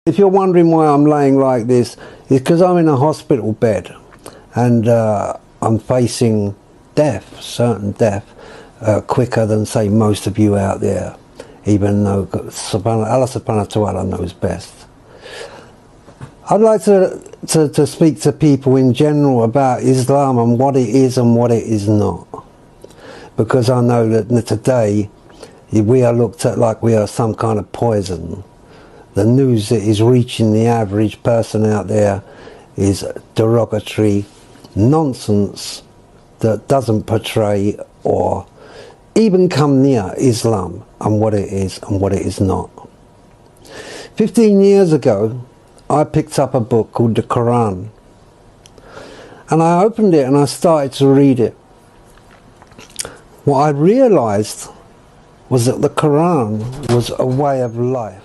If you're wondering why I'm laying like this, it's because I'm in a hospital bed and I'm facing death, certain death, quicker than, say, most of you out there, even though Allah subhanahu wa ta'ala knows best. I'd like to speak to people in general about Islam and what it is and what it is not. Because I know that today we are looked at like we are some kind of poison. The news that is reaching the average person out there is derogatory nonsense that doesn't portray or even come near Islam and what it is and what it is not. 15 years ago, I picked up a book called the Quran, and I opened it and I started to read it. What I realized was that the Quran was a way of life.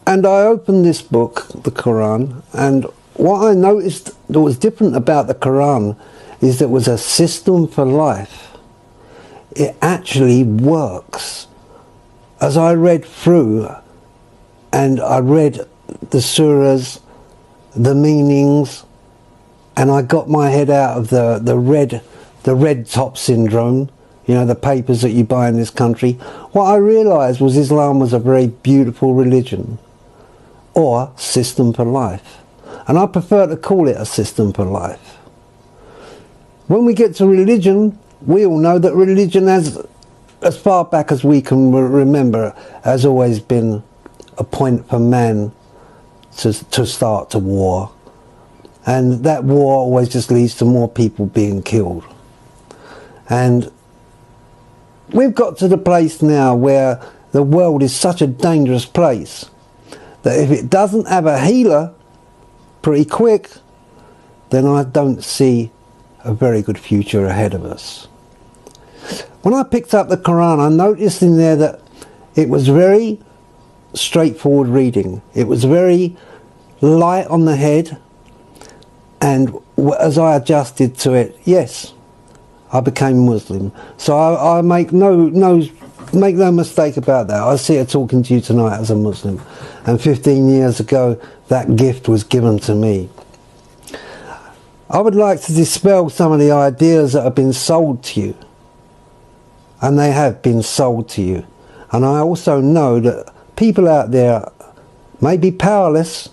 And I opened this book, the Quran, and what I noticed that was different about the Quran is that it was a system for life. It actually works. As I read through, and I read the surahs, the meanings, and I got my head out of the red top syndrome, you know, the papers that you buy in this country. What I realised was Islam was a very beautiful religion, or system for life. And I prefer to call it a system for life. When we get to religion, we all know that religion has, as far back as we can remember, has always been a point for man to start to war. And that war always just leads to more people being killed. And we've got to the place now where the world is such a dangerous place that if it doesn't have a healer pretty quick, then I don't see a very good future ahead of us. When I picked up the Quran, I noticed in there that it was very straightforward reading. It was very light on the head, and as I adjusted to it, yes, I became Muslim. So I make no mistake about that. I see it talking to you tonight as a Muslim, and 15 years ago that gift was given to me. I would like to dispel some of the ideas that have been sold to you, and they have been sold to you. And I also know that people out there may be powerless,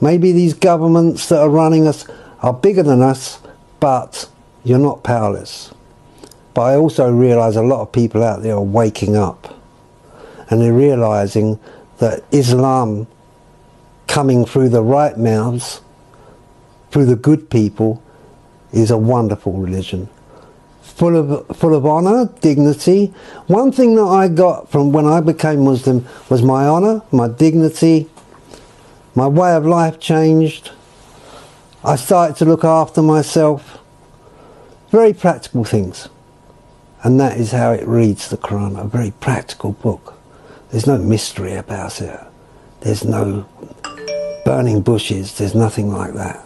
maybe these governments that are running us are bigger than us, but you're not powerless. But I also realise a lot of people out there are waking up, and they're realising that Islam, coming through the right mouths, through the good people, is a wonderful religion. Full of honour, dignity. One thing that I got from when I became Muslim was my honour, my dignity, my way of life changed. I started to look after myself. Very practical things. And that is how it reads, the Quran, a very practical book. There's no mystery about it. There's no burning bushes, there's nothing like that.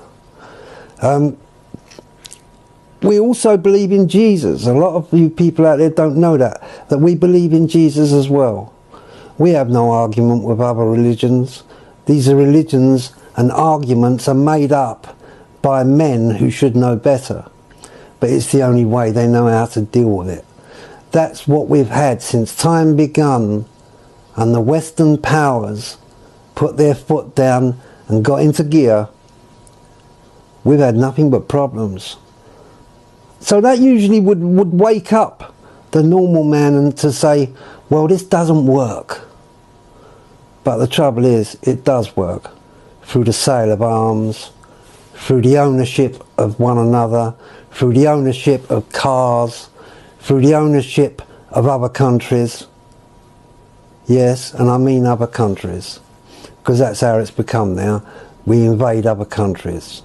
We also believe in Jesus. A lot of you people out there don't know that we believe in Jesus as well. We have no argument with other religions. These are religions and arguments are made up by men who should know better. But it's the only way they know how to deal with it. That's what we've had since time begun, and the Western powers put their foot down and got into gear. We've had nothing but problems. So that usually would wake up the normal man and to say, well, this doesn't work. But the trouble is, it does work. Through the sale of arms, through the ownership of one another, through the ownership of cars, through the ownership of other countries. Yes, and I mean other countries, because that's how it's become now. We invade other countries.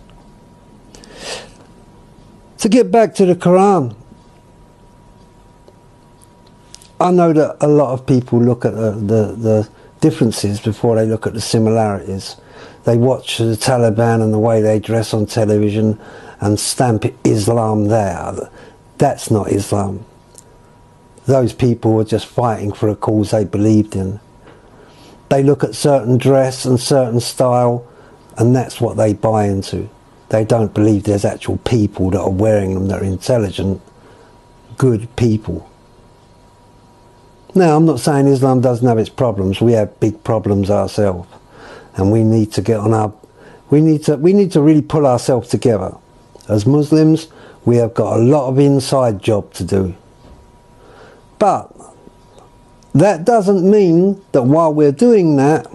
To get back to the Quran, I know that a lot of people look at the differences before they look at the similarities. They watch the Taliban and the way they dress on television and stamp Islam there. That's not Islam. Those people were just fighting for a cause they believed in. They look at certain dress and certain style, and that's what they buy into. They don't believe there's actual people that are wearing them that are intelligent, good people. Now, I'm not saying Islam doesn't have its problems. We have big problems ourselves, and we need to get on our. We need to really pull ourselves together. As Muslims, we have got a lot of inside job to do. But that doesn't mean that while we're doing that,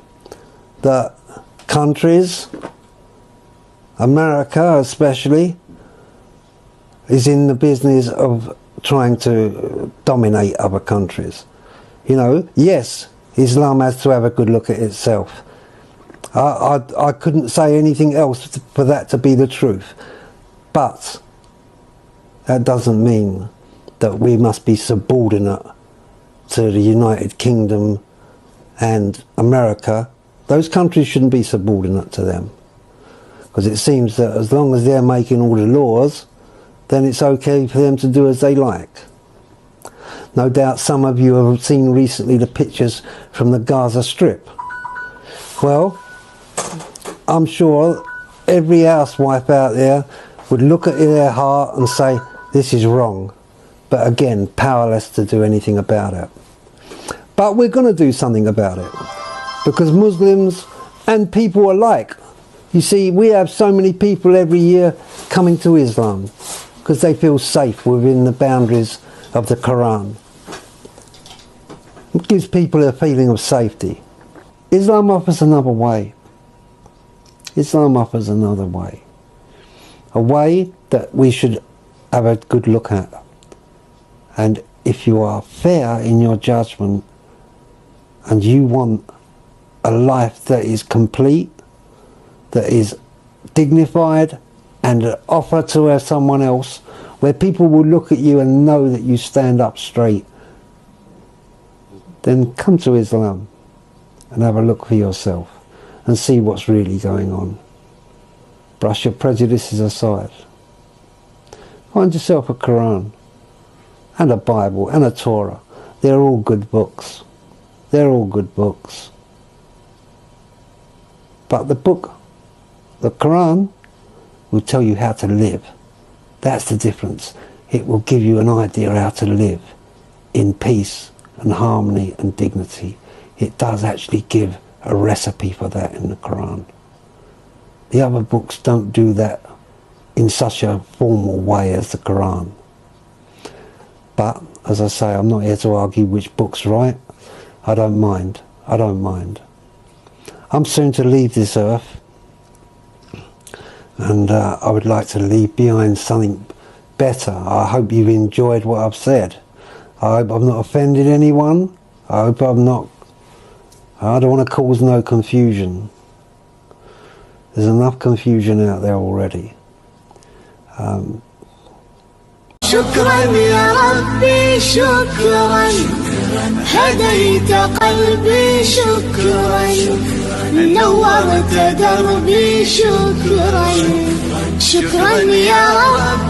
that countries, America especially, is in the business of trying to dominate other countries. You know, yes, Islam has to have a good look at itself. I couldn't say anything else for that to be the truth. But that doesn't mean that we must be subordinate to the United Kingdom and America. Those countries shouldn't be subordinate to them, because it seems that as long as they're making all the laws, then it's okay for them to do as they like. No doubt some of you have seen recently the pictures from the Gaza Strip. Well, I'm sure every housewife out there would look at their heart and say, this is wrong. But again, powerless to do anything about it. But we're going to do something about it, because Muslims and people alike, you see, we have so many people every year coming to Islam because they feel safe within the boundaries of the Quran. It gives people a feeling of safety. Islam offers another way. Islam offers another way. A way that we should have a good look at. And if you are fair in your judgment and you want a life that is complete, that is dignified, and an offer to someone else, where people will look at you and know that you stand up straight, then come to Islam and have a look for yourself and see what's really going on. Brush your prejudices aside. Find yourself a Quran and a Bible and a Torah. They're all good books. They're all good books. But the book, the Quran, will tell you how to live. That's the difference. It will give you an idea how to live in peace and harmony and dignity. It does actually give a recipe for that in the Quran. The other books don't do that in such a formal way as the Quran. But, as I say, I'm not here to argue which book's right. I don't mind. I don't mind. I'm soon to leave this earth, and I would like to leave behind something better. I hope you've enjoyed what I've said. I hope I've not offended anyone. I hope I'm not... I don't want to cause no confusion. There's enough confusion out there already. شكرا يا ربي شكرا هديت قلبي شكرا نورت دربي شكرا شكرا يا رب